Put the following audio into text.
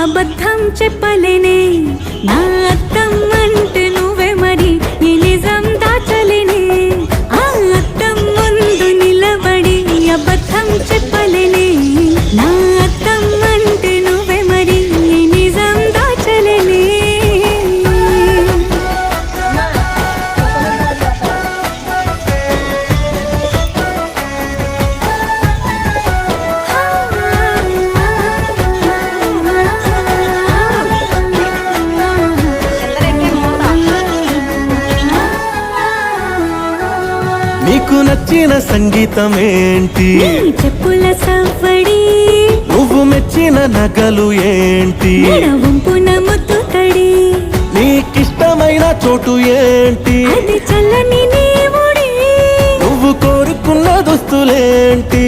అబద్ధం చెప్పలేనే నా అద్దం అంటే నువ్వే మరి ఈ నిజం దాచలేనే ఆ అద్దం ముందు నిలబడి అబద్ధం చెప్పలేనే నా అద్దం అంటే నువ్వే మరి ఈ నిజం దాచలేనే నీకు నచ్చిన సంగీతం ఏంటి? చెప్పుల సవ్వడి. నువ్వు మెచ్చిన నగలు ఏంటి? వంపున ముద్దు తడి. నీకిష్టమైన చోటు ఏంటి? అది చల్లని నీ ఒడి. నువ్వు కోరుకున్న దుస్తులేంటి?